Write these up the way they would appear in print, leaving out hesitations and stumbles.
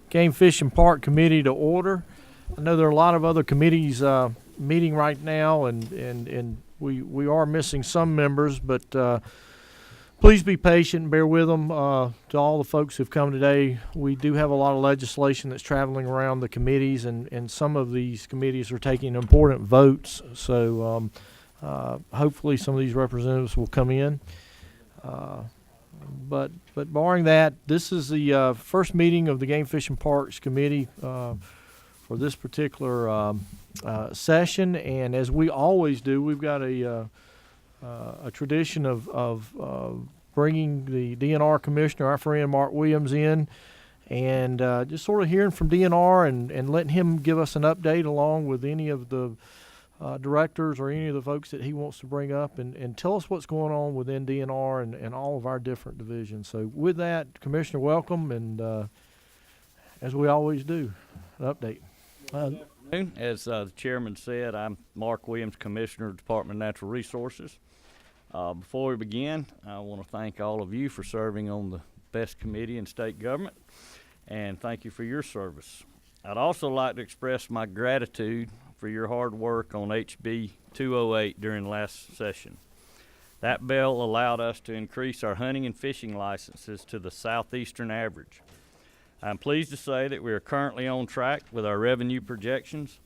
Game Fish and Park Committee to order. I know there are a lot of other committees meeting right now, and we are missing some members, but please be patient and bear with them. To all the folks who've come today, we do have a lot of legislation that's traveling around the committees, and some of these committees are taking important votes. So hopefully some of these representatives will come in. But barring that, this is the first meeting of the Game Fish and Parks Committee for this particular session. And as we always do, we've got a tradition of bringing the DNR Commissioner, our friend Mark Williams, in and just sort of hearing from DNR and letting him give us an update along with any of the directors or any of the folks that he wants to bring up and tell us what's going on within DNR and all of our different divisions. So with that, Commissioner, welcome, and as we always do, an update. As the chairman said, I'm Mark Williams, Commissioner of the Department of Natural Resources. Before we begin, I want to thank all of you for serving on the best committee in state government, and thank you for your service. I'd also like to express my gratitude for your hard work on HB 208 during last session. That bill allowed us to increase our hunting and fishing licenses to the southeastern average. I'm pleased to say that we are currently on track with our revenue projections.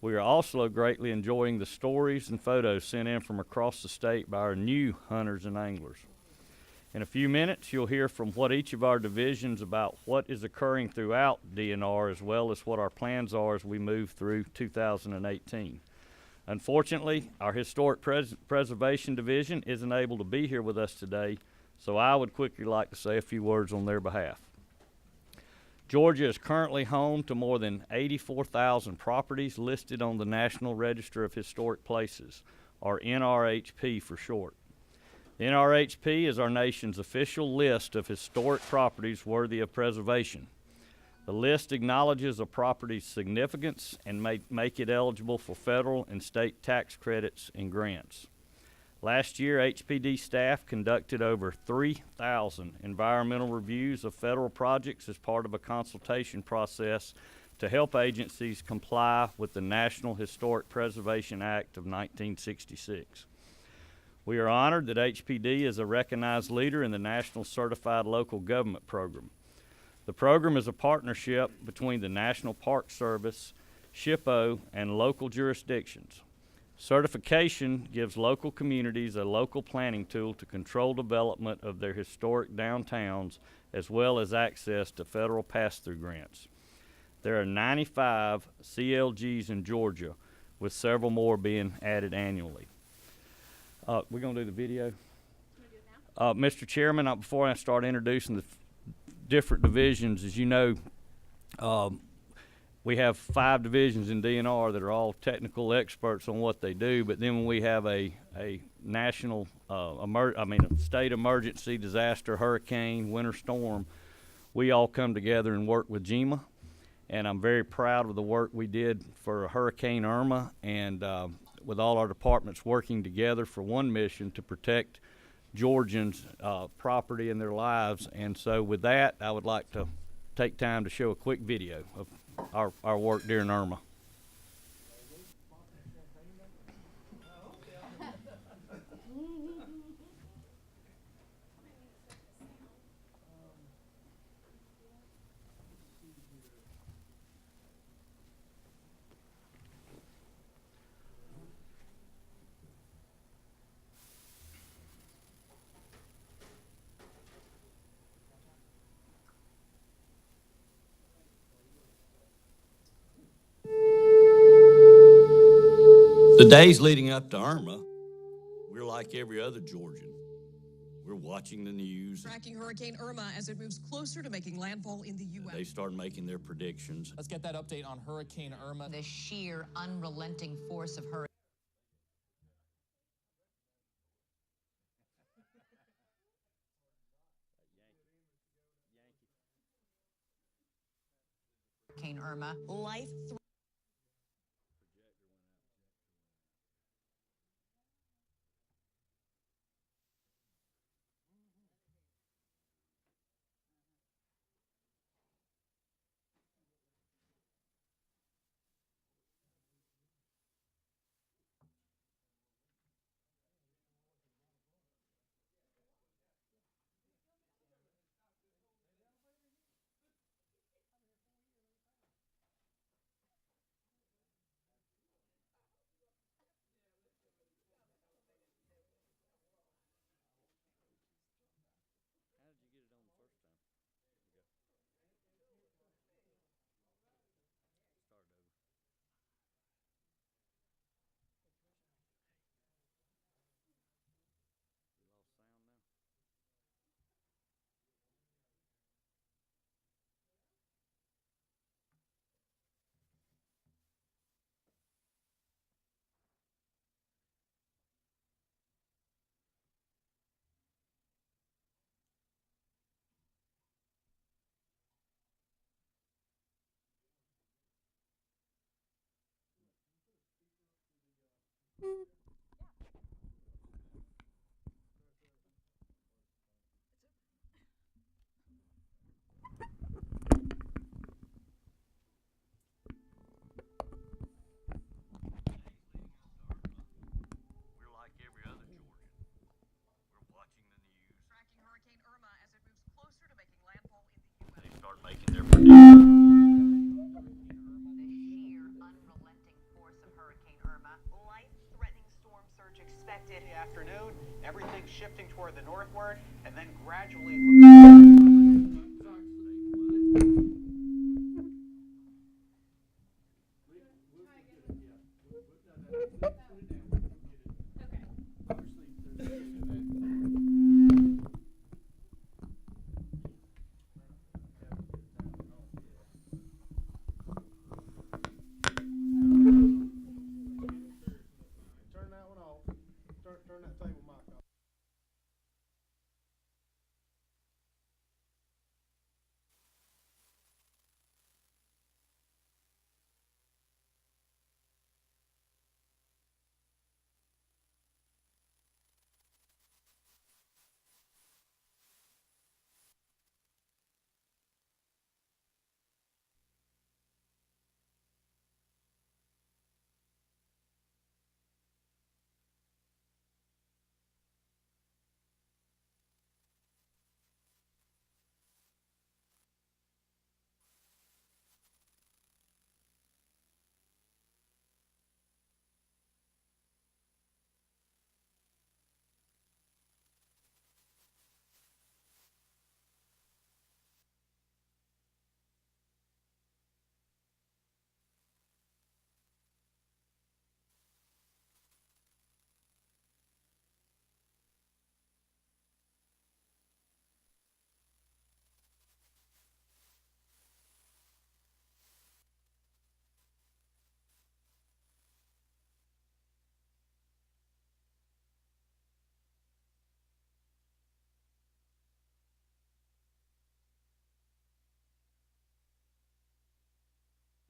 We are also greatly enjoying the stories and photos sent in from across the state by our new hunters and anglers. In a few minutes, you'll hear from each of our divisions about what is occurring throughout DNR, as well as what our plans are as we move through 2018. Unfortunately, our Historic Preservation Division isn't able to be here with us today, so I would quickly like to say a few words on their behalf. Georgia is currently home to more than 84,000 properties listed on the National Register of Historic Places, or NRHP for short. The NRHP is our nation's official list of historic properties worthy of preservation. The list acknowledges a property's significance and make it eligible for federal and state tax credits and grants. Last year, HPD staff conducted over 3,000 environmental reviews of federal projects as part of a consultation process to help agencies comply with the National Historic Preservation Act of 1966. We are honored that HPD is a recognized leader in the National Certified Local Government Program. The program is a partnership between the National Park Service, SHPO, and local jurisdictions. Certification gives local communities a local planning tool to control development of their historic downtowns, as well as access to federal pass-through grants. There are 95 CLGs in Georgia, with several more being added annually. We're going to do the video. Mr. Chairman, before I start introducing the different divisions, as you know, we have 5 divisions in DNR that are all technical experts on what they do, but then when we have a national, a state emergency, disaster, hurricane, winter storm, we all come together and work with GEMA, and I'm very proud of the work we did for Hurricane Irma, and with all our departments working together for one mission to protect Georgians' property and their lives. And so with that, I would like to take time to show a quick video of our work during Irma. The days leading up to Irma, we're like every other Georgian. We're watching the news. Tracking Hurricane Irma as it moves closer to making landfall in the U.S. They start making their predictions. Let's get that update on Hurricane Irma. The sheer unrelenting force of Hurricane Irma. Life March expected. The afternoon, everything's shifting toward the northward, and then gradually. Turn that one off. Turn that table mic off.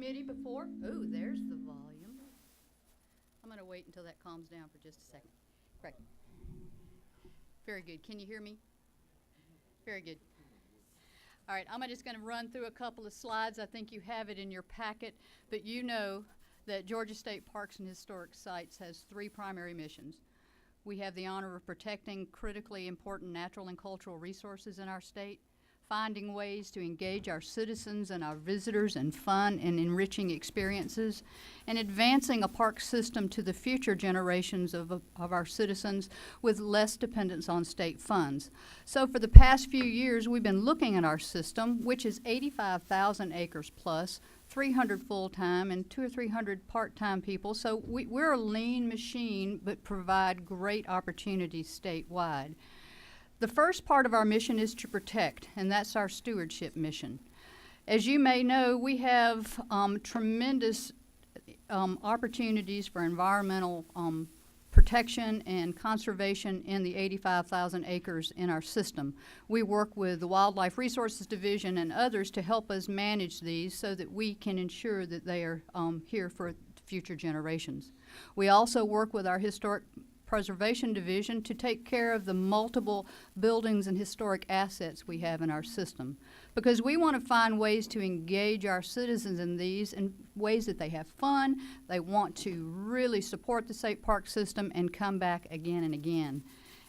Committee before. Oh, there's the volume. I'm going to wait until that calms down for just a second. Great. Very good. Can you hear me? Very good. All right, I'm just going to run through a couple of slides. I think you have it in your packet, but you know that Georgia State Parks and Historic Sites has 3 primary missions. We have the honor of protecting critically important natural and cultural resources in our state, finding ways to engage our citizens and our visitors in fun and enriching experiences, and advancing a park system to the future generations of our citizens with less dependence on state funds. So for the past few years, we've been looking at our system, which is 85,000 acres plus, 300 full-time and 200 or 300 part-time people. So we're a lean machine, but provide great opportunities statewide. The first part of our mission is to protect, and that's our stewardship mission. As you may know, we have tremendous opportunities for environmental protection and conservation in the 85,000 acres in our system. We work with the Wildlife Resources Division and others to help us manage these so that we can ensure that they are here for future generations. We also work with our Historic Preservation Division to take care of the multiple buildings and historic assets we have in our system, because we want to find ways to engage our citizens in these in ways that they have fun, they want to really support the state park system and come back again and again.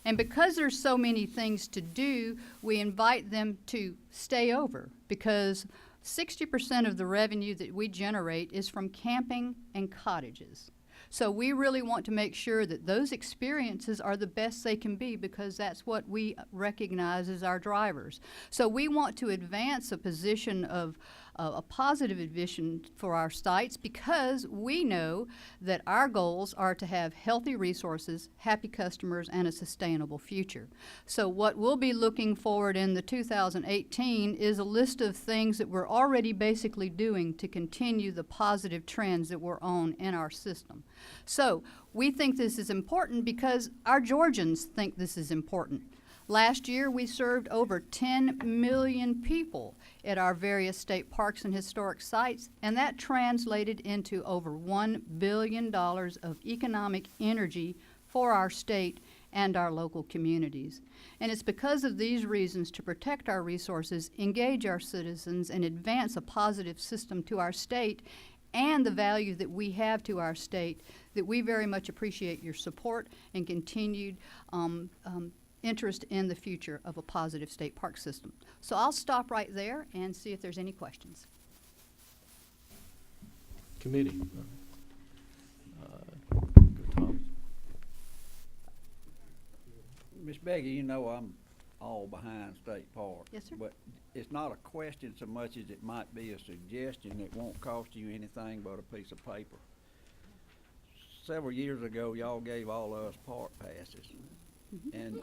And because there's so many things to do, we invite them to stay over, because 60% of the revenue that we generate is from camping and cottages. So we really want to make sure that those experiences are the best they can be, because that's what we recognize as our drivers. So we want to advance a position of a positive vision for our sites, because we know that our goals are to have healthy resources, happy customers, and a sustainable future. So what we'll be looking forward in the 2018 is a list of things that we're already basically doing to continue the positive trends that we're on in our system. So we think this is important because our Georgians think this is important. Last year, we served over 10 million people at our various state parks and historic sites, and that translated into over $1 billion of economic energy for our state and our local communities. And it's because of these reasons, to protect our resources, engage our citizens, and advance a positive system to our state and the value that we have to our state, that we very much appreciate your support and continued interest in the future of a positive state park system. So I'll stop right there and see if there's any questions. Committee. Go Tom. Becky, you know I'm all behind State Park. Yes, sir. But it's not a question so much as it might be a suggestion that won't cost you anything but a piece of paper. Several years ago, y'all gave all of us park passes. And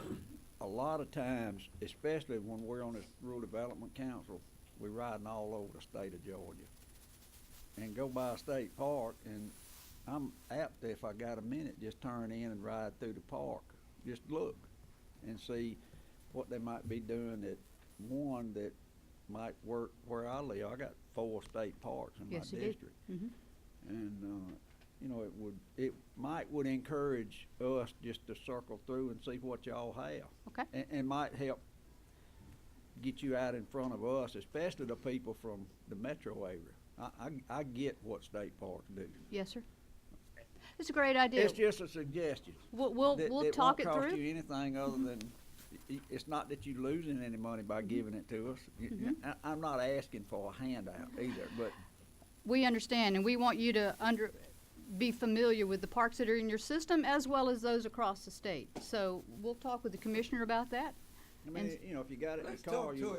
a lot of times, especially when we're on this Rural Development Council, we're riding all over the state of Georgia. And go by a state park, and I'm apt to, if I got a minute, just turn in and ride through the park. Just look and see what they might be doing at one that might work where I live. I got 4 state parks in Yes, my you do. district. And, you know, it would encourage us just to circle through and see what y'all have. Okay. And might help get you out in front of us, especially the people from the metro area. I get what state parks do. Yes, sir. It's a great idea. It's just a suggestion. We'll talk it It won't cost through. you anything other than, it's not that you're losing any money by giving it to us. I'm not asking for a handout either, but We understand, and we want you to be familiar with the parks that are in your system as well as those across the state. So we'll talk with the commissioner about that. I mean, you know, if you got it in the car, you.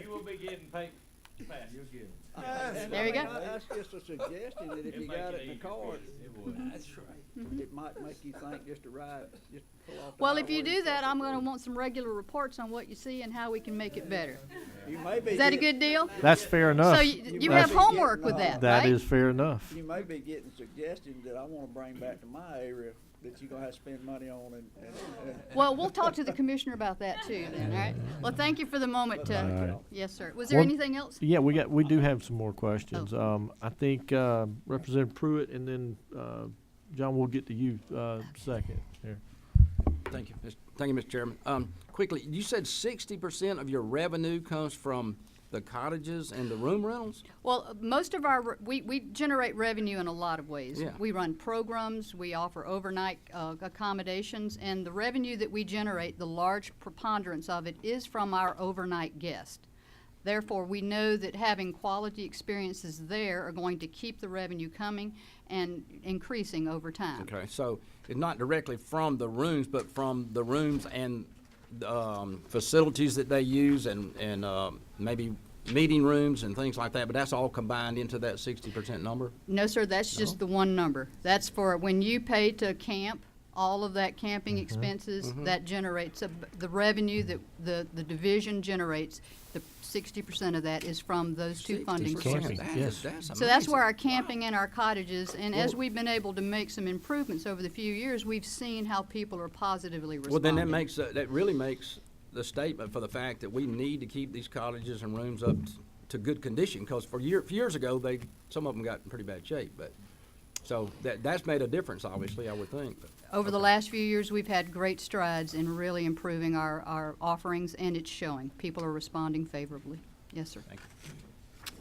You will be getting paid fast. You'll get it. There you go. That's just a suggestion that if you got it in the car, That's right. it might make you think just to ride, just pull off the Well, if you highway do and that, circle I'm gonna through. want some regular reports on what you see and how we can make it better. You may be Is that a getting- good deal? That's fair enough. So you might have be homework getting, with that, That right? is fair enough. You may be getting suggestions that I wanna bring back to my area that you're gonna have to spend money on and Well, we'll talk to the commissioner about that too then, all right? Well, thank you for the moment. Thank you. y'all. Yes, sir. Was there One- anything else? Yeah, we do have some more questions. Oh. I think Representative Pruitt and then John, we'll get to you second here. Thank you, Mr. Chairman. Quickly, you said 60% of your revenue comes from the cottages and the room rentals? Well, most of we generate revenue in a lot of ways. Yeah. We run programs, we offer overnight accommodations, and the revenue that we generate, the large preponderance of it is from our overnight guests. Therefore, we know that having quality experiences there are going to keep the revenue coming and increasing over time. Okay, so it's not directly from the rooms, but from the rooms and facilities that they use and maybe meeting rooms and things like that, but that's all combined into that 60% number? No, sir, that's just the one number. That's for when you pay to camp, all of that camping expenses, that generates, the revenue that the division generates, the 60% of that is from those two funding 60%. sources. Camping, yes. That's So that's where amazing. our camping and our cottages, and as we've been able to make some improvements over the few years, we've seen how people are positively Well, responding. then that really makes the statement for the fact that we need to keep these cottages and rooms up to good condition, because years ago, some of them got in pretty bad shape, but, so that's made a difference, obviously, I would think. But, Over the last few years, we've had great strides in really improving our offerings, and it's showing. People are responding favorably. Yes, sir. Thank you.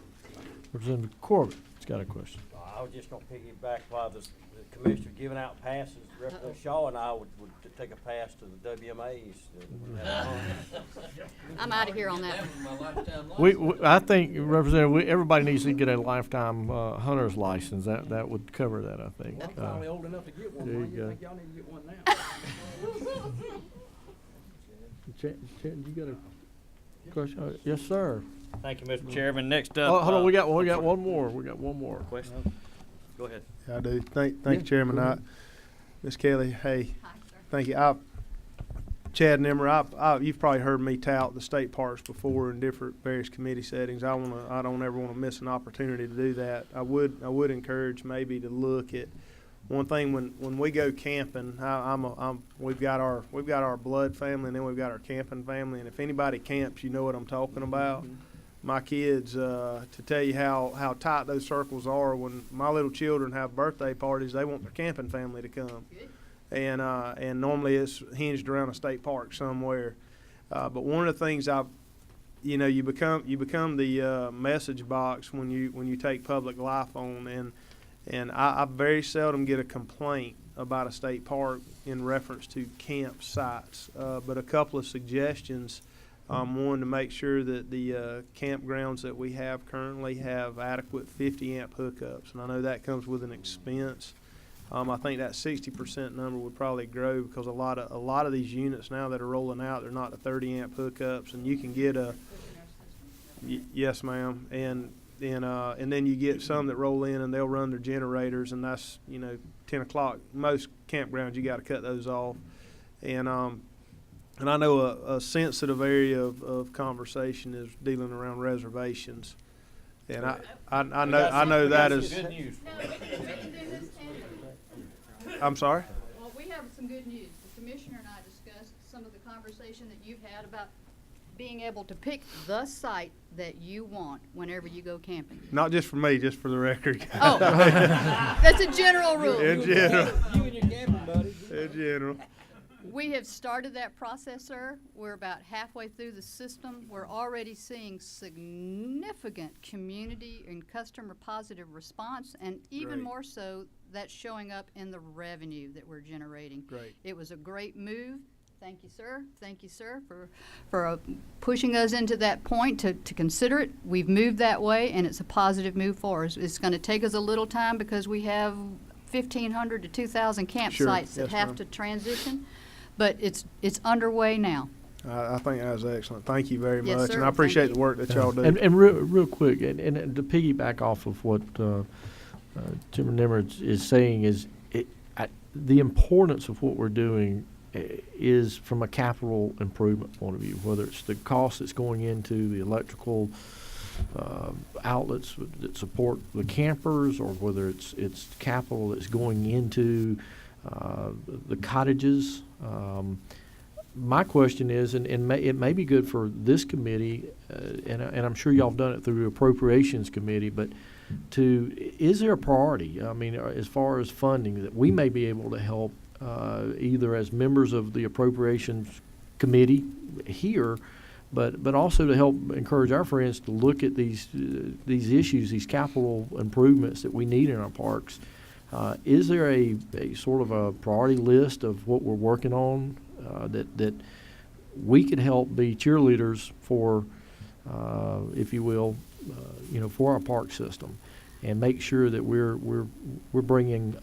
Representative Corbett has got a question. I was just gonna piggyback while the commissioner giving out passes. Representative Shaw and I would take a pass to the WMAs. I'm out of here on that. I think Representative, everybody needs to get a lifetime hunter's license. That would cover that, I think. I'm finally old enough to get one. there Why you you go. think y'all need to get one now? Chet, you got a question? Yes, sir. Thank you, Mr. Chairman. Next up. Oh, hold on, we got one more. We got one more. Question? Go ahead. I do. Thank you, Chairman. Ms. Kelly, hey, thank you. Chad Nimmer, you've probably heard me tout the state parks before in different various committee settings. I don't ever want to miss an opportunity to do that. I would encourage maybe to look at one thing when we go camping. We've got our blood family, and then we've got our camping family. And if anybody camps, you know what I'm talking about. My kids, to tell you how tight those circles are, when my little children have birthday parties, they want their camping family to come. And normally it's hinged around a state park somewhere. But one of the things you become the message box when you take public life on, and I very seldom get a complaint about a state park in reference to campsites. But a couple of suggestions. One, to make sure that the campgrounds that we have currently have adequate 50 amp hookups, and I know that comes with an expense. I think that 60% number would probably grow because a lot of these units now that are rolling out, they're not the 30 amp hookups, and you can get a yes, ma'am, and then you get some that roll in and they'll run their generators, and that's 10 o'clock. Most campgrounds you got to cut those off, and I know a sensitive area of conversation is dealing around reservations, and I know that is. Good news. I'm sorry? Well, we have some good news. The commissioner and I discussed some of the conversation that you've had about being able to pick the site that you want whenever you go camping. Not just for me, just for the record. Oh, that's a general rule. In general. You and your camping buddies. In general. We have started that process, sir. We're about halfway through the system. We're already seeing significant community and customer positive response, and even Great. more so, that's showing up in the revenue that we're generating. Great. It was a great move. Thank you, sir. Thank you, sir, for pushing us into that point to consider it. We've moved that way, and it's a positive move for us. It's going to take us a little time because we have 1,500 to 2,000 campsites Sure. that Yes, have ma'am. to transition. But it's underway now. I think that was excellent. Thank you very Yes, much, sir. and I appreciate Thank the you. work that y'all do. And real quick, and to piggyback off of what Chairman Nimmer is saying is the importance of what we're doing is from a capital improvement point of view, whether it's the cost that's going into the electrical outlets that support the campers, or whether it's capital that's going into the cottages. My question is, and it may be good for this committee, and I'm sure y'all have done it through the Appropriations Committee, but is there a priority? I mean, as far as funding that we may be able to help either as members of the Appropriations Committee here, but also to help encourage our friends to look at these issues, these capital improvements that we need in our parks. Is there a sort of a priority list of what we're working on that we could help be cheerleaders for, if you will, for our park system, and make sure that we're bringing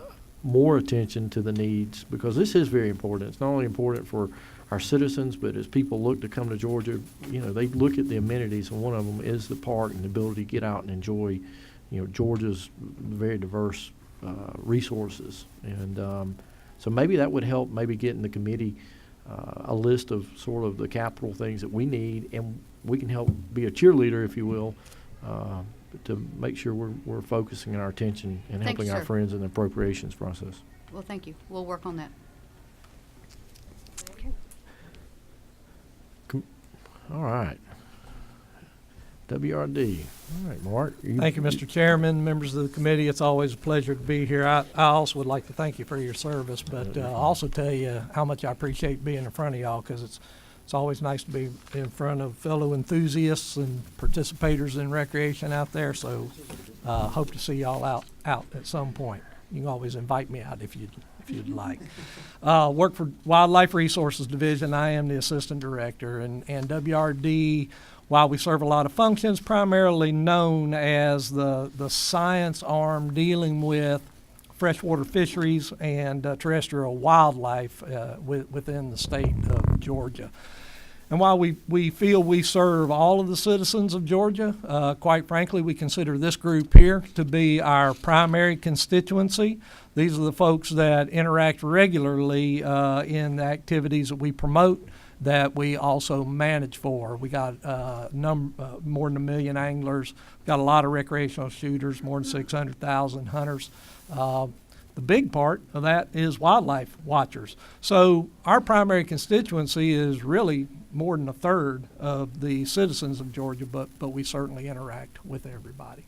more attention to the needs, because this is very important. It's not only important for our citizens, but as people look to come to Georgia, they look at the amenities, and one of them is the park and the ability to get out and enjoy, Georgia's very diverse resources. And so maybe that would help maybe get in the committee a list of sort of the capital things that we need, and we can help be a cheerleader, if you will, to make sure we're focusing our attention and Thank you, helping our sir. friends in the appropriations process. Well, thank you. We'll work on that. All right. WRD. All right, Mark. Thank you, Mr. Chairman, members of the committee. It's always a pleasure to be here. I also would like to thank you for your service, but also tell you how much I appreciate being in front of y'all, because it's always nice to be in front of fellow enthusiasts and participators in recreation out there. So hope to see y'all out at some point. You can always invite me out if you'd like. Work for Wildlife Resources Division. I am the assistant director, and WRD, while we serve a lot of functions, primarily known as the science arm dealing with freshwater fisheries and terrestrial wildlife within the state of Georgia. And while we feel we serve all of the citizens of Georgia, quite frankly, we consider this group here to be our primary constituency. These are the folks that interact regularly in the activities that we promote, that we also manage for. We got more than 1 million anglers, got a lot of recreational shooters, more than 600,000 hunters. The big part of that is wildlife watchers. So our primary constituency is really more than a third of the citizens of Georgia, but we certainly interact with everybody.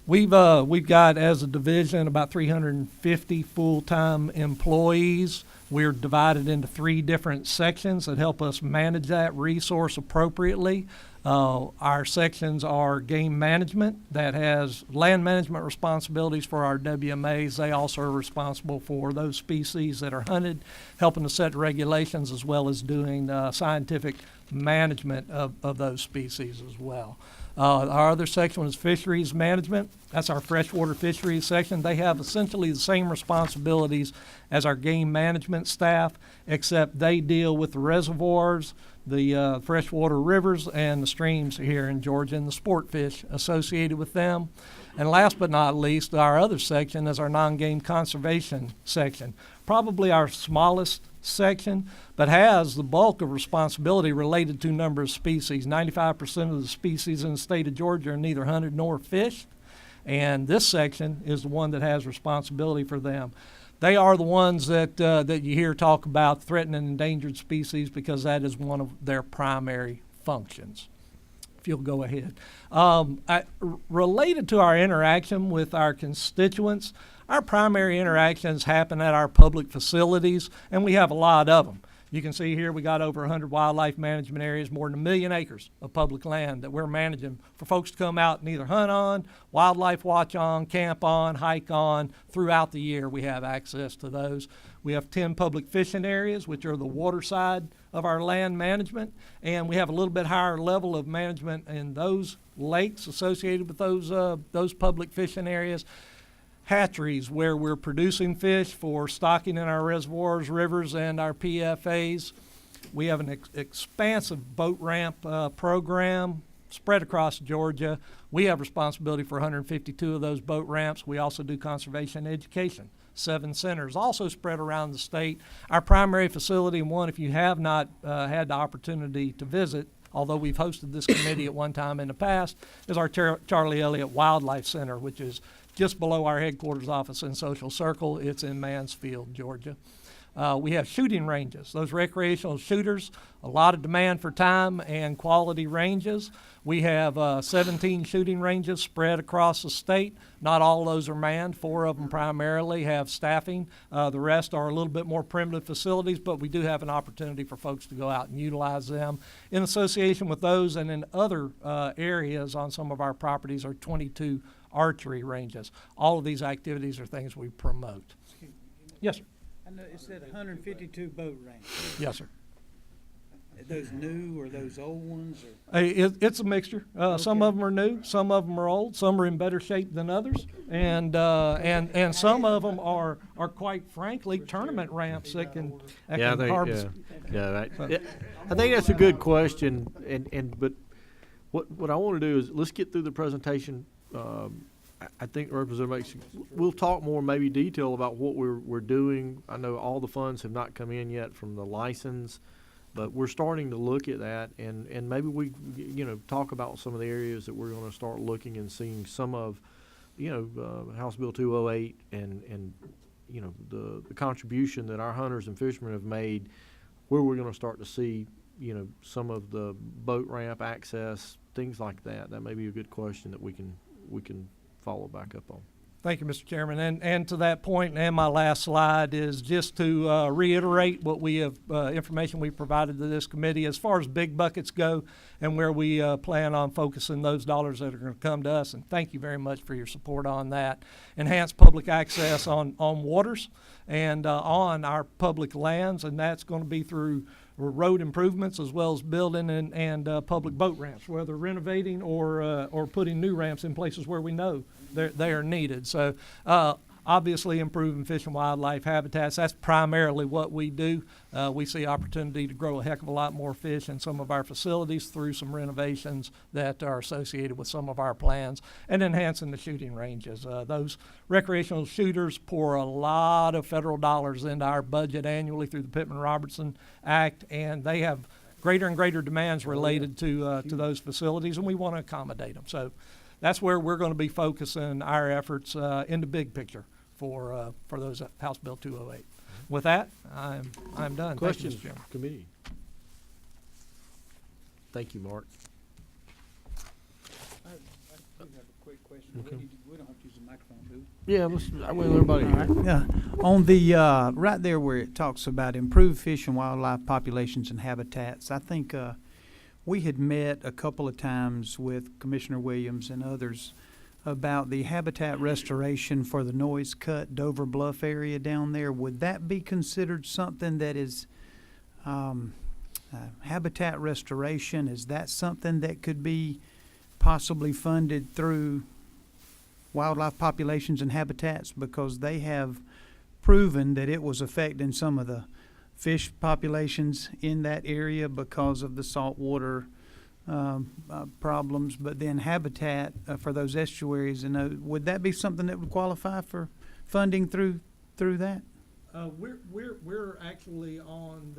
We've got, as a division, about 350 full-time employees. We're divided into 3 different sections that help us manage that resource appropriately. Our sections are game management, that has land management responsibilities for our WMAs. They also are responsible for those species that are hunted, helping to set regulations as well as doing scientific management of those species as well. Our other section is fisheries management. That's our freshwater fisheries section. They have essentially the same responsibilities as our game management staff, except they deal with the reservoirs, the freshwater rivers, and the streams here in Georgia, and the sport fish associated with them. And last but not least, our other section is our non-game conservation section. Probably our smallest section, but has the bulk of responsibility related to number of species. 95% of the species in the state of Georgia are neither hunted nor fished, and this section is the one that has responsibility for them. They are the ones that you hear talk about threatened and endangered species, because that is one of their primary functions. If you'll go ahead. Related to our interaction with our constituents, our primary interactions happen at our public facilities, and we have a lot of them. You can see here we got over 100 wildlife management areas, more than 1 million acres of public land that we're managing for folks to come out and either hunt on, wildlife watch on, camp on, hike on. Throughout the year we have access to those. We have 10 public fishing areas, which are the water side of our land management, and we have a little bit higher level of management in those lakes associated with those public fishing areas. Hatcheries, where we're producing fish for stocking in our reservoirs, rivers, and our PFAs. We have an expansive boat ramp program spread across Georgia. We have responsibility for 152 of those boat ramps. We also do conservation education. 7 centers also spread around the state. Our primary facility, and one if you have not had the opportunity to visit, although we've hosted this committee at one time in the past, is our Charlie Elliott Wildlife Center, which is just below our headquarters office in Social Circle. It's in Mansfield, Georgia. We have shooting ranges. Those recreational shooters, a lot of demand for time and quality ranges. We have 17 shooting ranges spread across the state. Not all of those are manned. 4 of them primarily have staffing. The rest are a little bit more primitive facilities, but we do have an opportunity for folks to go out and utilize them. In association with those and in other areas on some of our properties are 22 archery ranges. All of these activities are things we promote. Yes, sir. I know it said 152 boat ranges. Yes, sir. Are those new or those old ones? Or? It's a mixture. Some of them are new, some of them are old, some are in better shape than others, and some of them are quite frankly tournament ramps that can harvest. I think that's a good question, but what I want to do is let's get through the presentation. I think Representative we'll talk more maybe detail about what we're doing. I know all the funds have not come in yet from the license, but we're starting to look at that, and maybe we talk about some of the areas that we're going to start looking and seeing some of, House Bill 208 and the contribution that our hunters and fishermen have made, where we're going to start to see some of the boat ramp access, things like that. That may be a good question that we can follow back up on. Thank you, Mr. Chairman. And to that point, and my last slide is just to reiterate what we have, information we provided to this committee as far as big buckets go and where we plan on focusing those dollars that are going to come to us. And thank you very much for your support on that. Enhanced public access on waters and on our public lands, and that's going to be through road improvements as well as building and public boat ramps, whether renovating or putting new ramps in places where we know they are needed. So obviously improving fish and wildlife habitats, that's primarily what we do. We see opportunity to grow a heck of a lot more fish in some of our facilities through some renovations that are associated with some of our plans, and enhancing the shooting ranges. Those recreational shooters pour a lot of federal dollars into our budget annually through the Pittman-Robertson Act, and they have greater and greater demands related to those facilities, and we want to accommodate them. So that's where we're going to be focusing our efforts in the big picture for those House Bill 208. With that, I'm done. Questions, Thank you, Mr. Chairman. committee? Thank you, Mark. I do have a quick question. Okay. We don't have to use the microphone, do we? Yeah, I want everybody All here. right. Yeah. On the, right there where it talks about improved fish and wildlife populations and habitats, I think, we had met a couple of times with Commissioner Williams and others about the habitat restoration for the Noise Cut Dover Bluff area down there. Would that be considered something that is, habitat restoration? Is that something that could be possibly funded through wildlife populations and habitats, because they have proven that it was affecting some of the fish populations in that area because of the saltwater problems, but then habitat for those estuaries, and would that be something that would qualify for funding through that? We're actually on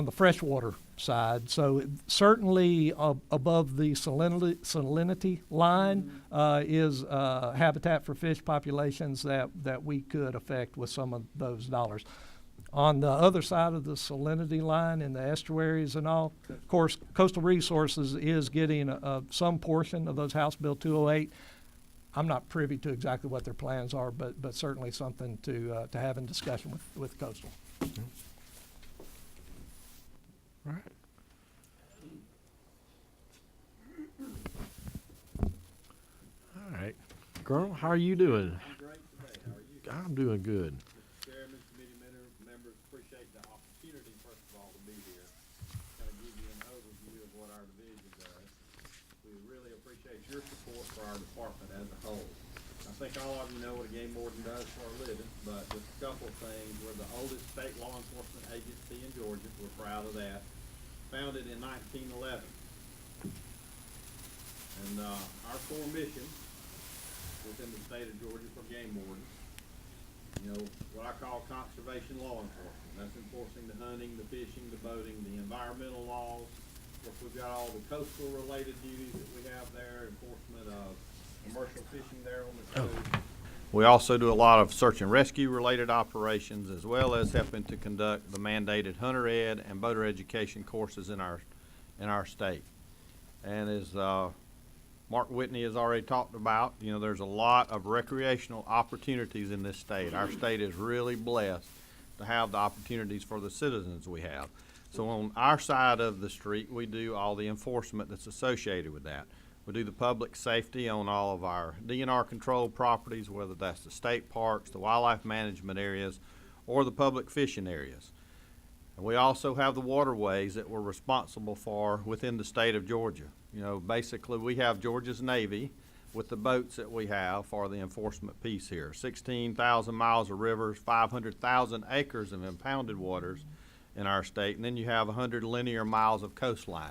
the freshwater side, so certainly above the salinity line is habitat for fish populations that we could affect with some of those dollars. On the other side of the salinity line in the estuaries and all, of course, Coastal Resources is getting some portion of those House Bill 208. I'm not privy to exactly what their plans are, but certainly something to have in discussion with Coastal. All right. All right. Colonel, how are you doing? I'm great today. How are you? I'm doing good. Mr. Chairman, committee members, appreciate the opportunity, first of all, to be here. Kind of give you an overview of what our division does. We really appreciate your support for our department as a whole. I think all of you know what a game warden does for a living, but just a couple of things. We're the oldest state law enforcement agency in Georgia. We're proud of that. Founded in 1911. And our core mission within the state of Georgia for game wardens, you know, what I call conservation law enforcement. That's enforcing the hunting, the fishing, the boating, the environmental laws. Of course, we've got all the coastal related duties that we have there, enforcement of commercial fishing there on the coast. We also do a lot of search and rescue related operations, as well as helping to conduct the mandated hunter ed and boater education courses in our state. And as Mark Whitney has already talked about, you know, there's a lot of recreational opportunities in this state. Our state is really blessed to have the opportunities for the citizens we have. So on our side of the street, we do all the enforcement that's associated with that. We do the public safety on all of our DNR controlled properties, whether that's the state parks, the wildlife management areas, or the public fishing areas. And we also have the waterways that we're responsible for within the state of Georgia. You know, basically we have Georgia's Navy with the boats that we have for the enforcement piece here. 16,000 miles of rivers, 500,000 acres of impounded waters in our state, and then you have 100 linear miles of coastline.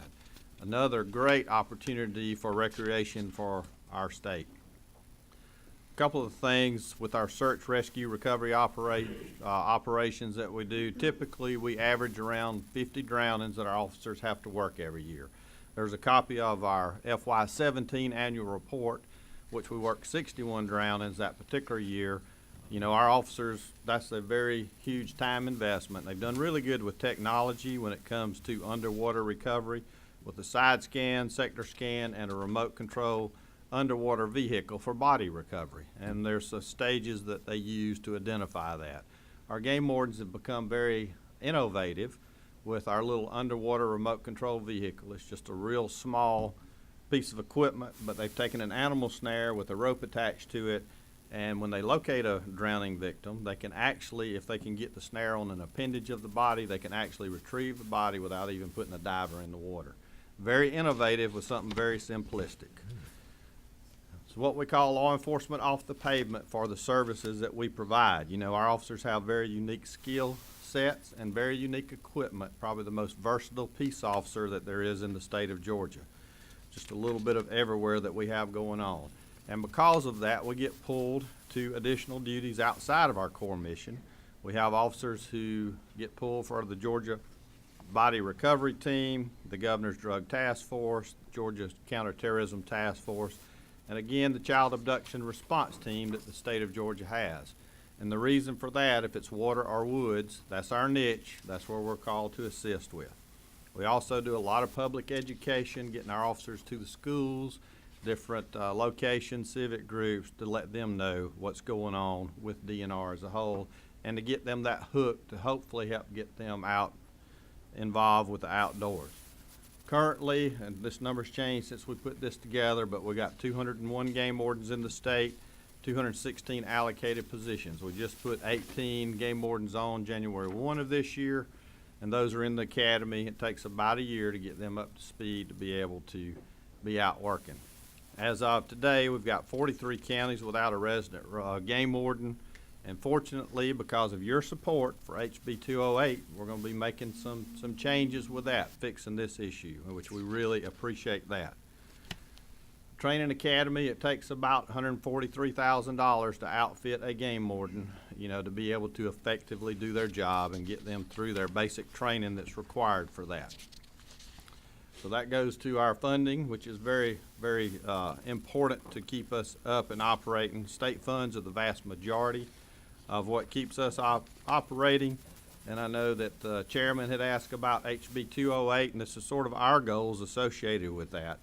Another great opportunity for recreation for our state. A couple of things with our search, rescue, recovery operations that we do. Typically, we average around 50 drownings that our officers have to work every year. There's a copy of our FY17 annual report, which we worked 61 drownings that particular year. You know, our officers, that's a very huge time investment. They've done really good with technology when it comes to underwater recovery, with a side scan, sector scan, and a remote control underwater vehicle for body recovery. And there's stages that they use to identify that. Our game wardens have become very innovative with our little underwater remote control vehicle. It's just a real small piece of equipment, but they've taken an animal snare with a rope attached to it, and when they locate a drowning victim, they can actually, if they can get the snare on an appendage of the body, they can actually retrieve the body without even putting a diver in the water. Very innovative with something very simplistic. It's what we call law enforcement off the pavement for the services that we provide. You know, our officers have very unique skill sets and very unique equipment, probably the most versatile peace officer that there is in the state of Georgia. Just a little bit of everywhere that we have going on. And because of that, we get pulled to additional duties outside of our core mission. We have officers who get pulled for the Georgia Body Recovery Team, the Governor's Drug Task Force, Georgia Counterterrorism Task Force, and again, the Child Abduction Response Team that the state of Georgia has. And the reason for that, if it's water or woods, that's our niche. That's where we're called to assist with. We also do a lot of public education, getting our officers to the schools different locations, civic groups, to let them know what's going on with DNR as a whole, and to get them that hook to hopefully help get them out involved with the outdoors. Currently, and this number's changed since we put this together, but we got 201 game wardens in the state, 216 allocated positions. We just put 18 game wardens on January 1 of this year, and those are in the academy. It takes about a year to get them up to speed to be able to be out working. As of today, we've got 43 counties without a resident game warden, and fortunately, because of your support for HB 208, we're going to be making some changes with that, fixing this issue, which we really appreciate that. Training academy, it takes about $143,000 to outfit a game warden, to be able to effectively do their job and get them through their basic training that's required for that. So that goes to our funding, which is very, very important to keep us up and operating. State funds are the vast majority of what keeps us operating. And I know that the chairman had asked about HB 208, and this is sort of our goals associated with that.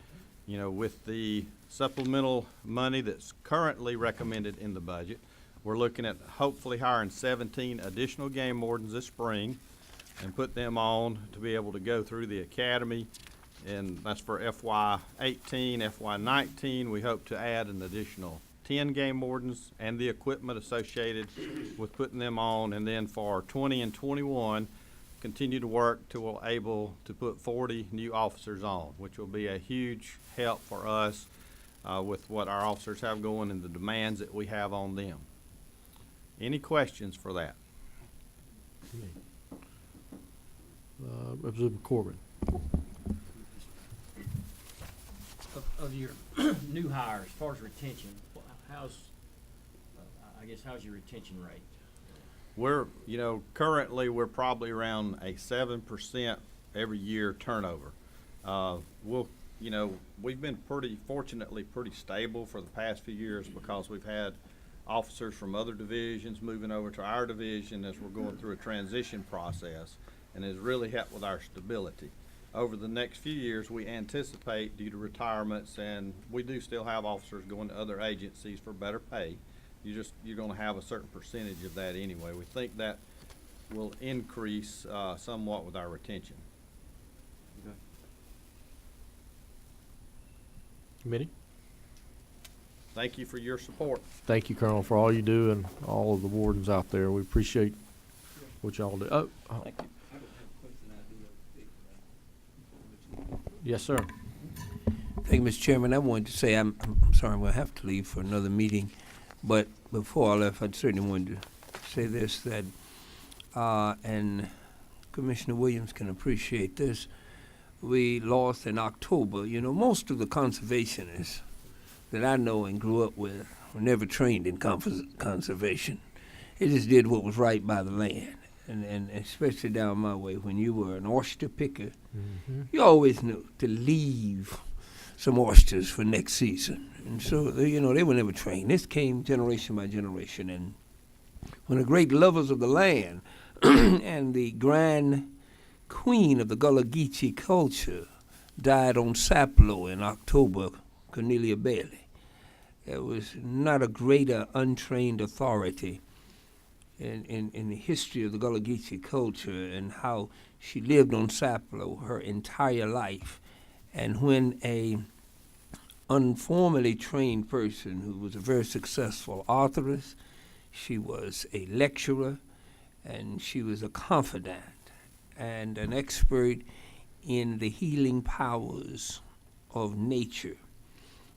With the supplemental money that's currently recommended in the budget, we're looking at hopefully hiring 17 additional game wardens this spring and put them on to be able to go through the academy. And that's for FY18, FY19. We hope to add an additional 10 game wardens and the equipment associated with putting them on. And then for 20 and 21, continue to work to we're able to put 40 new officers on, which will be a huge help for us with what our officers have going and the demands that we have on them. Any questions for that? Representative Corbin. Of your new hires, as far as retention, how's your retention rate? We're, currently we're probably around a 7% every year turnover. We've been fortunately pretty stable for the past few years because we've had officers from other divisions moving over to our division as we're going through a transition process, and has really helped with our stability. Over the next few years, we anticipate, due to retirements, and we do still have officers going to other agencies for better pay. You're going to have a certain percentage of that anyway. We think that will increase somewhat with our retention. Okay. Committee? Thank you for your support. Thank you, Colonel, for all you do and all of the wardens out there. We appreciate what y'all do. Thank you. Yes, sir. Thank you, Mr. Chairman. I wanted to say I'm sorry I'm going to have to leave for another meeting, but before I left, I certainly wanted to say this, that and Commissioner Williams can appreciate this. We lost in October. Most of the conservationists that I know and grew up with were never trained in conservation. They just did what was right by the land. And especially down my way, when you were an oyster picker, you always knew to leave some oysters for next season. And so, they were never trained. This came generation by generation. And when the great lovers of the land and the grand queen of the Gullah Geechee culture died on Sapelo in October, Cornelia Bailey, there was not a greater untrained authority in the history of the Gullah Geechee culture and how she lived on Sapelo her entire life. And when a unformally trained person who was a very successful authoress, she was a lecturer, and she was a confidant and an expert in the healing powers of nature.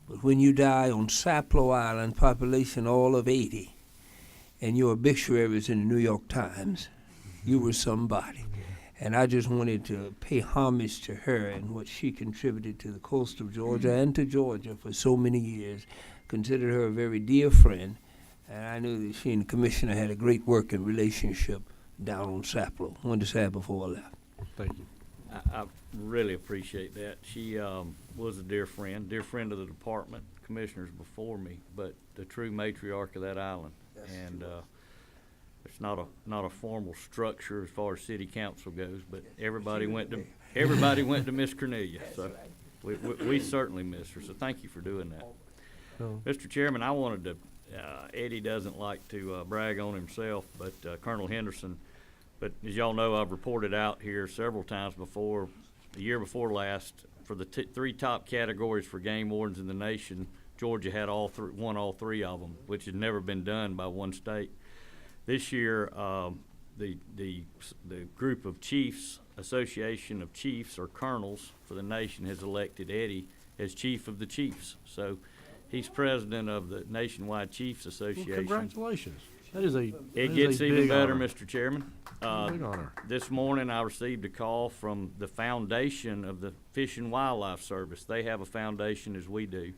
But when you die on Sapelo Island, population all of 80, and your obituary is in the New York Times, you were somebody. And I just wanted to pay homage to her and what she contributed to the coast of Georgia and to Georgia for so many years. Considered her a very dear friend, and I knew that she and the commissioner had a great working relationship down on Sapelo. I wanted to say that before I left. Thank you. I really appreciate that. She was a dear friend of the department, commissioners before me, but the true matriarch of that island. And it's not a formal structure as far as city council goes, but everybody went to Miss Cornelia. So We certainly miss her, so thank you for doing that. No. Mr. Chairman, I wanted to, Eddie doesn't like to brag on himself, but Colonel Henderson, but as y'all know, I've reported out here several times before, the year before last, for the three top categories for game wardens in the nation, Georgia had won all three of them, which had never been done by one state. This year, the group of chiefs, Association of Chiefs or Colonels for the nation, has elected Eddie as chief of the chiefs. So he's president of the Nationwide Chiefs Well, Association. congratulations. That is a It gets even big better, honor. Mr. Chairman. Big honor. This morning, I received a call from the foundation of the Fish and Wildlife Service. They have a foundation as we do.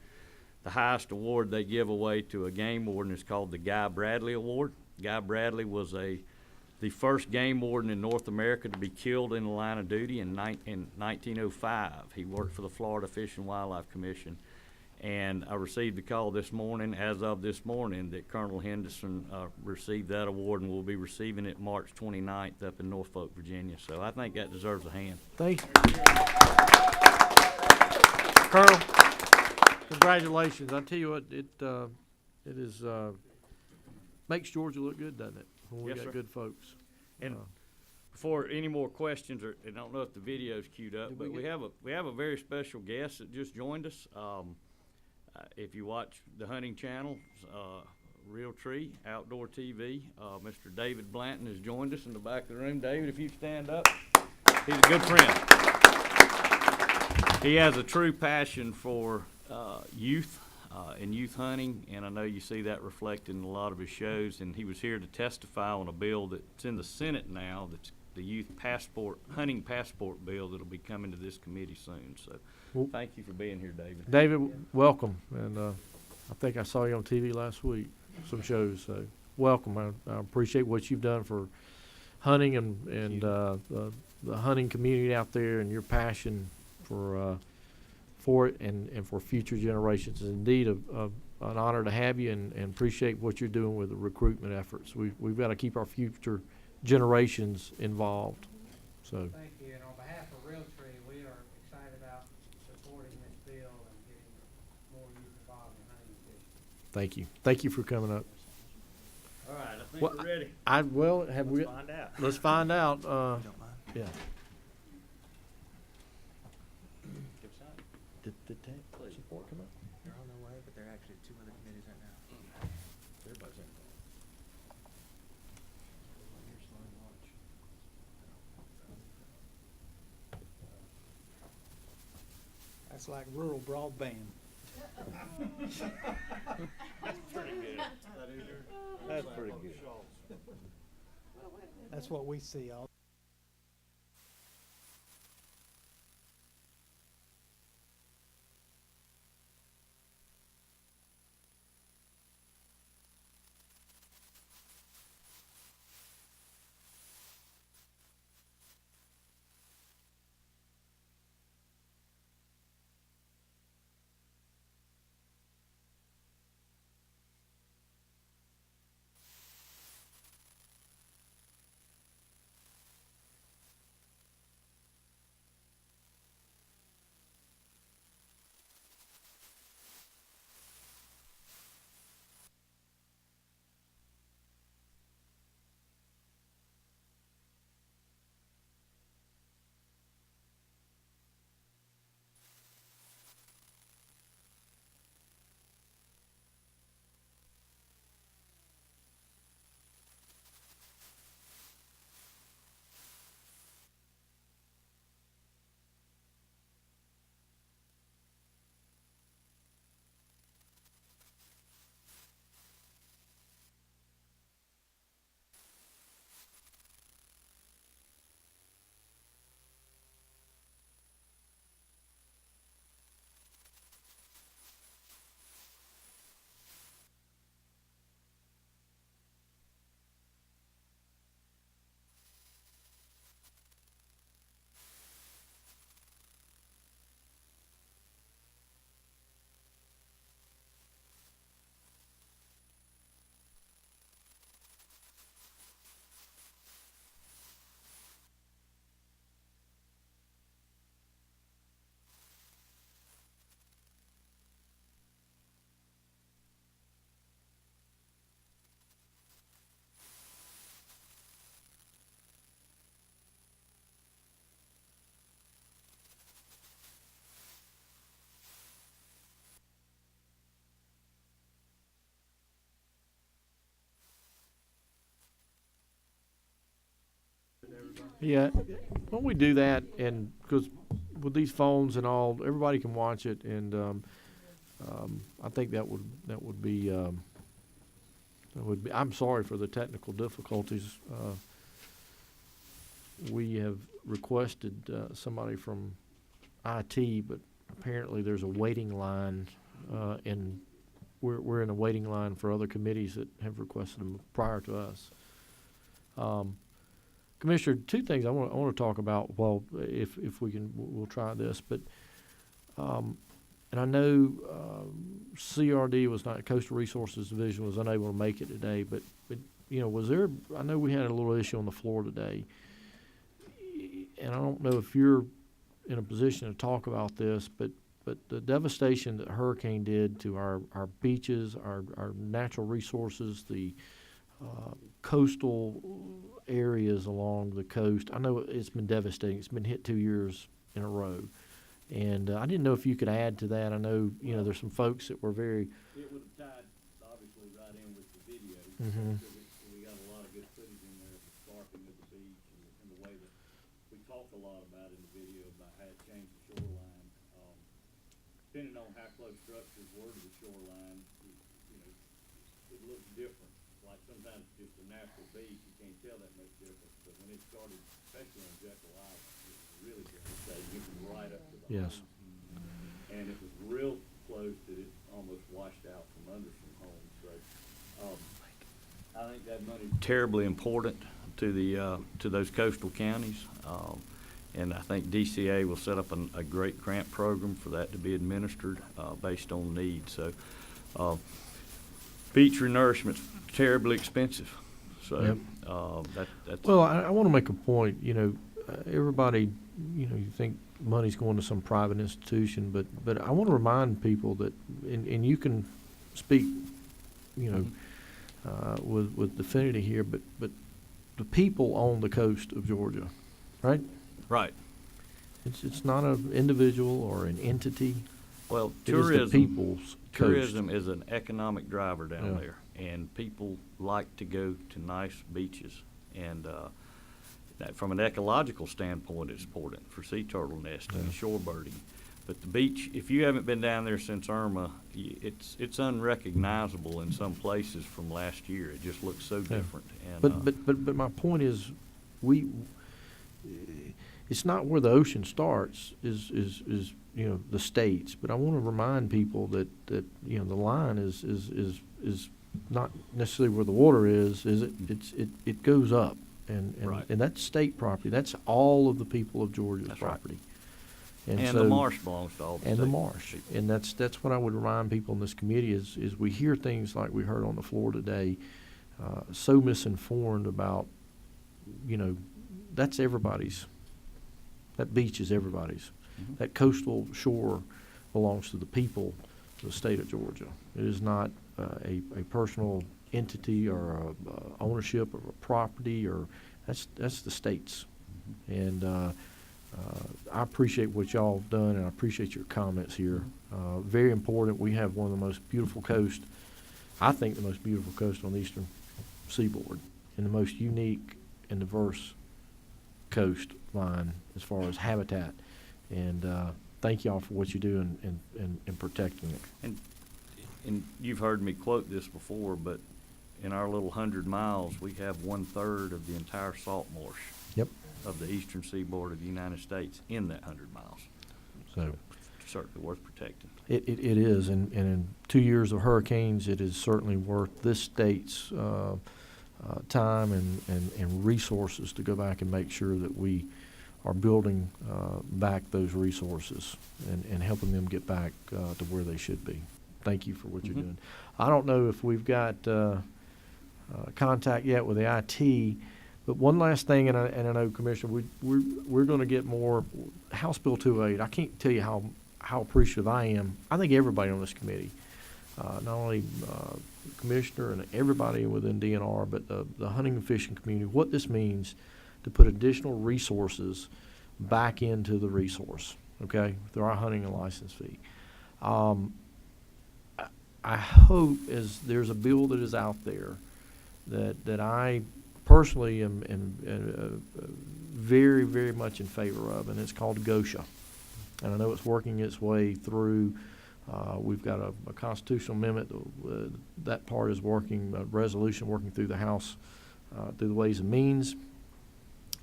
The highest award they give away to a game warden is called the Guy Bradley Award. Guy Bradley was the first game warden in North America to be killed in the line of duty in 1905. He worked for the Florida Fish and Wildlife Commission. And I received a call this morning, as of this morning, that Colonel Henderson received that award and will be receiving it March 29th up in Norfolk, Virginia. So I think that deserves a hand. Thank you. Colonel, congratulations. I tell you what, it is, makes Georgia look good, doesn't it? When we Yes, got sir. good folks. And before any more questions, or I don't know if the video's queued up, but we have a very special guest that just joined us. If you watch the hunting channel, Real Tree Outdoor TV, Mr. David Blanton has joined us in the back of the room. David, if you stand up, he's a good friend. He has a true passion for youth and youth hunting, and I know you see that reflected in a lot of his shows. And he was here to testify on a bill that's in the Senate now. That's the youth hunting passport bill that'll be coming to this committee soon. So, thank you for being here, David. David, welcome. And I think I saw you on TV last week, some shows. So, welcome. I appreciate what you've done for hunting and the hunting community out there, and your passion for it and for future generations. It's indeed an honor to have you, and appreciate what you're doing with the recruitment efforts. We've got to keep our future generations involved. So. Thank you, and on behalf of Real Tree, we are excited about supporting this bill and getting more youth involved in hunting and fishing. Thank you. Thank you for coming up. All right, I think we're ready. Let's find out. Let's find out. Yeah. Did tech support come up? They're on their way, but they're actually two other committees right now. Everybody's in. That's like rural broadband. That's pretty good. That's pretty good. That's what we see all. Yeah, why don't we do that, and, because with these phones and all, everybody can watch it, and, I think that would be, I'm sorry for the technical difficulties. We have requested, somebody from IT, but apparently there's a waiting line, and we're in a waiting line for other committees that have requested them prior to us. Commissioner, two things I want to talk about. Well, if we can, we'll try this. But and I know CRD was not, Coastal Resources Division was unable to make it today. But you know, was there? I know we had a little issue on the floor today, and I don't know if you're in a position to talk about this, but the devastation that hurricane did to our beaches, our natural resources, the coastal areas along the coast. I know it's been devastating. It's been hit 2 years in a row. And I didn't know if you could add to that. I know, you know, there's some folks that were very... It would have tied, obviously, right in with the video. Mm-hmm. We got a lot of good footage in there of the scarping of the beach and the way that we talked a lot about in the video about how it changed the shoreline. Depending on how close structures were to the shoreline, you know, it looks different. Like sometimes just a natural beach, you can't tell that much difference. But when it started, especially on Jekyll Island, it was really devastating. It was right up to the Yes. homes. And it was real close that it almost washed out from under some homes. So I think that money's terribly important to the to those coastal counties. And I think DCA will set up a great grant program for that to be administered based on need. So beach renourishment's terribly expensive. So Yep. that's... Well, I want to make a point. You know, everybody, you know, you think money's going to some private institution, but I want to remind people that, and you can speak, you know, with definitively here, but the people on the coast of Georgia, right? Right. It's not an individual or an entity. Well, It is the tourism, people's tourism is an economic driver down Yeah. there, and people like to go to nice beaches. And that from an ecological standpoint, it's important for sea turtle nesting and shorebirding. But the beach, if you haven't been down there since Irma, it's unrecognizable in some places from last year. It just looks so different. And, But my point is, it's not where the ocean starts is you know, the states, but I want to remind people that you know, the line is not necessarily where the water is it goes up, and Right. and that's state property. That's all of the people of Georgia's That's right. property. And so, the marsh belongs to all the and the state marsh, people. and that's what I would remind people in this committee is we hear things like we heard on the floor today, so misinformed about, you know, that's everybody's. That beach is everybody's. Mhm. That coastal shore belongs to the people of the state of Georgia. It is not a personal entity or a ownership of a property, or that's the state's. And I appreciate what y'all have done, and I appreciate your comments here. Very important. We have one of the most beautiful coasts, I think the most beautiful coast on the eastern seaboard, and the most unique and diverse coastline as far as habitat. And thank y'all for what you do in protecting it. And you've heard me quote this before, but in our little 100 miles, we have 1/3 of the entire salt marsh Yep. of the eastern seaboard of the United States in that 100 miles. So certainly worth protecting. It is, and in 2 years of hurricanes, it is certainly worth this state's time and resources to go back and make sure that we are building back those resources and helping them get back to where they should be. Thank you for what you're doing. I don't know if we've got contact yet with the IT, but one last thing, and I know, Commissioner, we're going to get more House Bill 208. I can't tell you how appreciative I am. I think everybody on this committee, not only Commissioner and everybody within DNR, but the hunting and fishing community, what this means to put additional resources back into the resource, okay, through our hunting and license fee. I hope, as there's a bill that is out there, that I personally am very, very much in favor of, and it's called GOSHA. And I know it's working its way through. We've got a constitutional amendment. That part is working, a resolution working through the House, through the Ways and Means.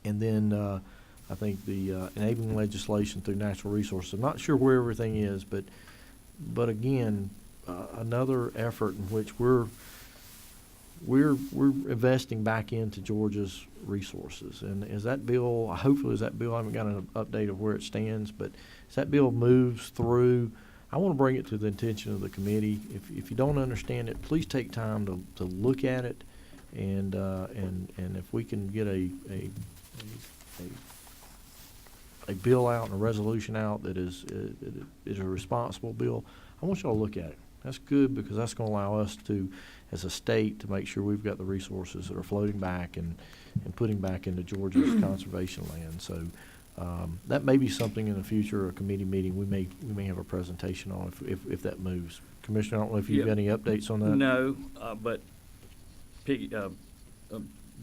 And then I think the enabling legislation through natural resources. I'm not sure where everything is, but again, another effort in which we're investing back into Georgia's resources. And as that bill, hopefully as that bill, I haven't got an update of where it stands, but as that bill moves through, I want to bring it to the attention of the committee. If you don't understand it, please take time to look at it, and if we can get a bill out and a resolution out that is a responsible bill, I want y'all to look at it. That's good, because that's going to allow us to, as a state, to make sure we've got the resources that are floating back and putting back into Georgia's conservation land. So that may be something in the future, a committee meeting, we may have a presentation on if that moves. Commissioner, I don't know if you've got any updates on that. No, but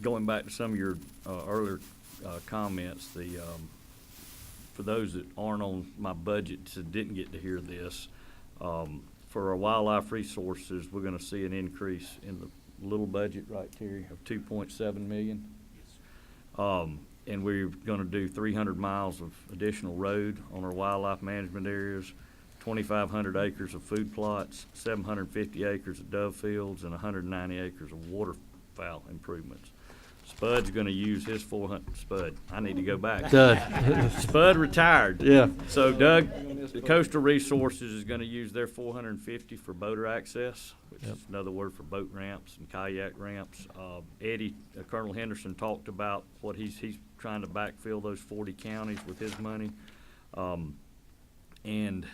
going back to some of your earlier comments, for those that aren't on my budget that didn't get to hear this, for our wildlife resources, we're going to see an increase in the little budget right here of $2.7 million. And we're going to do 300 miles of additional road on our wildlife management areas, 2,500 acres of food plots, 750 acres of dove fields, and 190 acres of waterfowl improvements. Spud's going to use his 400. Spud, I need to go back. Spud retired. Yeah. So Doug, the Coastal Resources is going to use their 450 for boater access, which is another word for boat ramps and kayak ramps. Eddie, Colonel Henderson talked about what he's trying to backfill those 40 counties with his money. And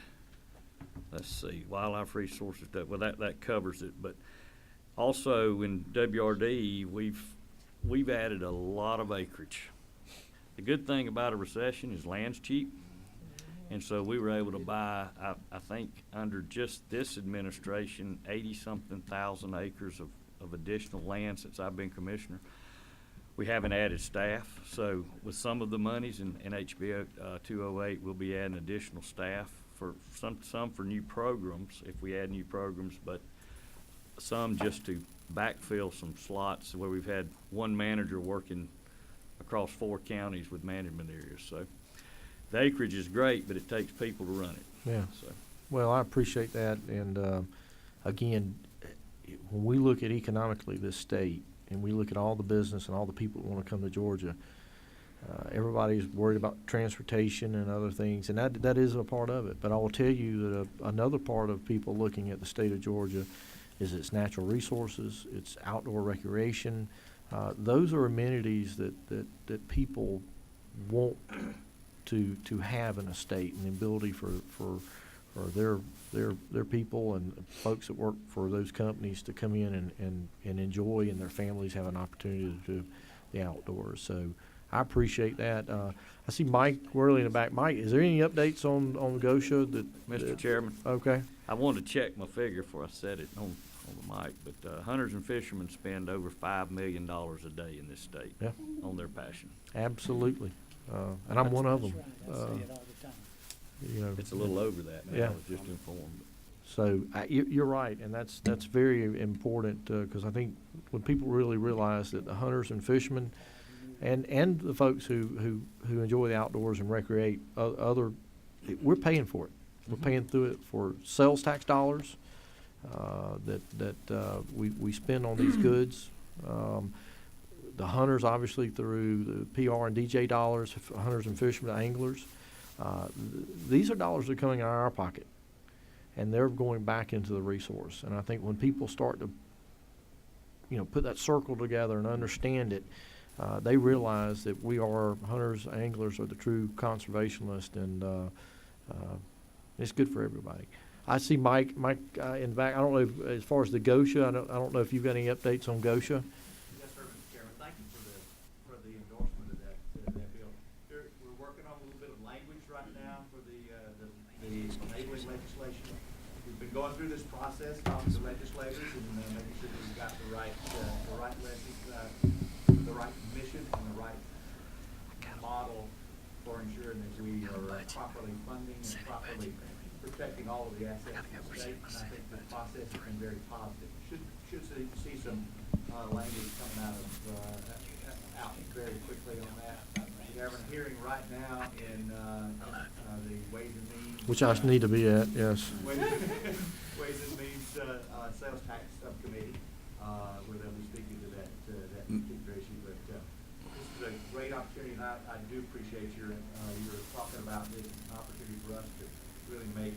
let's see, wildlife resources. That covers it. But also in WRD, we've added a lot of acreage. The good thing about a recession is land's cheap. And so we were able to buy, I think, under just this administration, 80-something thousand acres of additional land since I've been commissioner. We haven't added staff. So with some of the monies in HB 208, we'll be adding additional staff for some for new programs, if we add new programs, but some just to backfill some slots where we've had one manager working across 4 counties with management areas. So the acreage is great, but it takes people to run it. Yeah. So. Well, I appreciate that. And again, when we look at economically this state, and we look at all the business and all the people that want to come to Georgia, everybody's worried about transportation and other things, and that is a part of it. But I will tell you that another part of people looking at the state of Georgia is its natural resources, its outdoor recreation. Those are amenities that people want to have in a state, and the ability for their people and folks that work for those companies to come in and enjoy, and their families have an opportunity to do the outdoors. So I appreciate that. I see Mike Worley in the back. Mike, is there any updates on GOSHA that? Mr. Chairman. Okay. I wanted to check my figure before I said it on the mic, but hunters and fishermen spend over $5 million a day in this state on their passion. Absolutely. And I'm one of them. You know, it's a little over that now. Yeah. I was just informed. So you're right, and that's very important, because I think when people really realize that the hunters and fishermen and the folks who enjoy the outdoors and recreate we're paying for it. We're paying through it for sales tax dollars that we spend on these goods. The hunters, obviously, through the PR and DJ dollars, hunters and fishermen, anglers. These are dollars that are coming out of our pocket, and they're going back into the resource. And I think when people start to, put that circle together and understand it, they realize that we are hunters, anglers are the true conservationists, and it's good for everybody. I see Mike in the back. I don't know if, as far as the GOSHA, I don't know if you've got any updates on GOSHA. Yes, sir, Mr. Chairman. Thank you for the endorsement of that bill. We're working on a little bit of language right now for the enabling legislation. We've been going through this process, talking to legislators, and making sure that we've got the right mission and the right model for ensuring that we are properly funding and properly protecting all of the assets of the state. And I think the process has been very positive. Should see some language coming out very quickly on that. We have a hearing right now in the Ways and Means. Which I need to be at, yes. Ways and Means Sales Tax Subcommittee, where they'll be speaking to that particular issue. But this is a great opportunity, and I do appreciate your talking about this. It's an opportunity for us to really make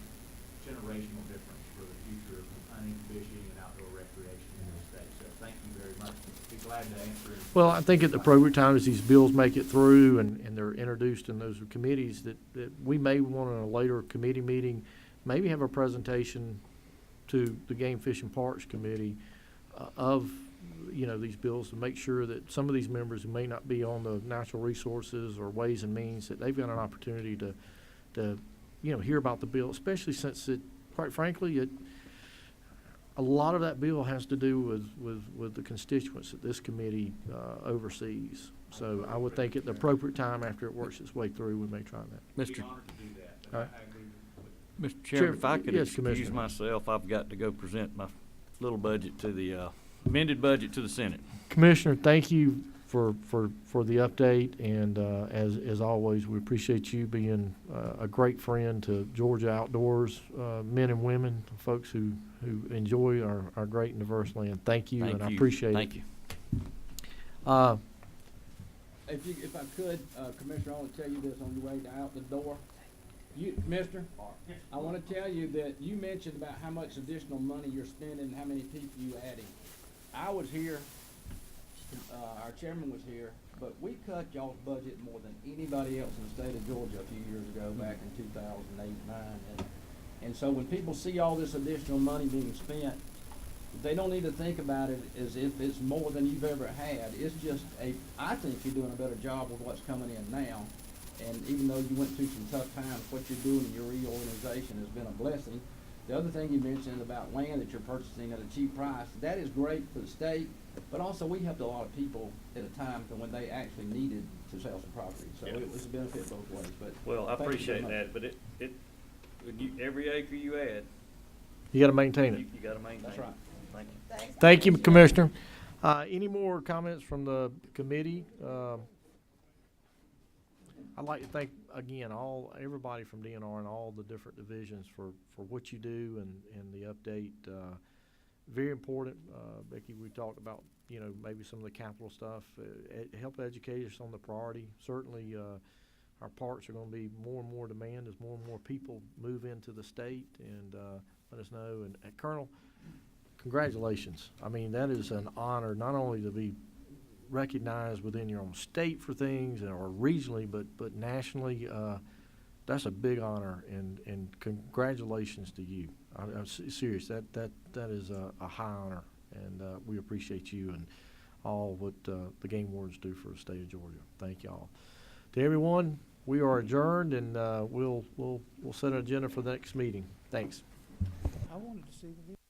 generational difference for the future of hunting, fishing, and outdoor recreation in the state. So thank you very much. Be glad to answer any Well, I think at the appropriate time, as these bills make it through and they're introduced in those committees, that we may want in a later committee meeting, maybe have a presentation to the Game Fish and Parks Committee of, these bills, to make sure that some of these members who may not be on the Natural Resources or Ways and Means, that they've got an opportunity to hear about the bill, especially since quite frankly, a lot of that bill has to do with the constituents that this committee oversees. So I would think at the appropriate time, after it works its way through, we may try that. Mr. honored to do that. All right. I agree with Mr. Chairman, Chair, if I could yes, excuse Commissioner. myself, I've got to go present my little budget to the, amended budget to the Senate. Commissioner, thank you for the update, and as always, we appreciate you being a great friend to Georgia Outdoors, men and women, folks who enjoy our great and diverse land. Thank you, and I appreciate it. Thank you. If I could, Commissioner, I want to tell you this on your way out the door. Mister, I want to tell you that you mentioned about how much additional money you're spending and how many people you adding. I was here, our chairman was here, but we cut y'all's budget more than anybody else in the state of Georgia a few years ago, back in 2008-9. And so when people see all this additional money being spent, they don't need to think about it as if it's more than you've ever had. It's just I think you're doing a better job with what's coming in now. And even though you went through some tough times, what you're doing in your reorganization has been a blessing. The other thing you mentioned about land that you're purchasing at a cheap price, that is great for the state, but also we helped a lot of people at a time when they actually needed to sell some property. So it was a benefit both ways. But Well, I thank you very appreciate much. that, but every acre you add, You got to maintain it. you gotta maintain. That's it. right. Thank you. Thank you, Commissioner. Any more comments from the committee? I'd like to thank, again, everybody from DNR and all the different divisions for what you do and the update. Very important. Becky, we talked about, maybe some of the capital stuff. Help educate us on the priority. Certainly, our parks are going to be more and more demand as more and more people move into the state, and let us know. And Colonel, congratulations. I mean, that is an honor, not only to be recognized within your own state for things or regionally, but nationally. That's a big honor, and congratulations to you. I'm serious. That is a high honor, and we appreciate you and all what the game wardens do for the state of Georgia. Thank y'all. To everyone, we are adjourned, and we'll set an agenda for the next meeting. Thanks. I wanted to see the video.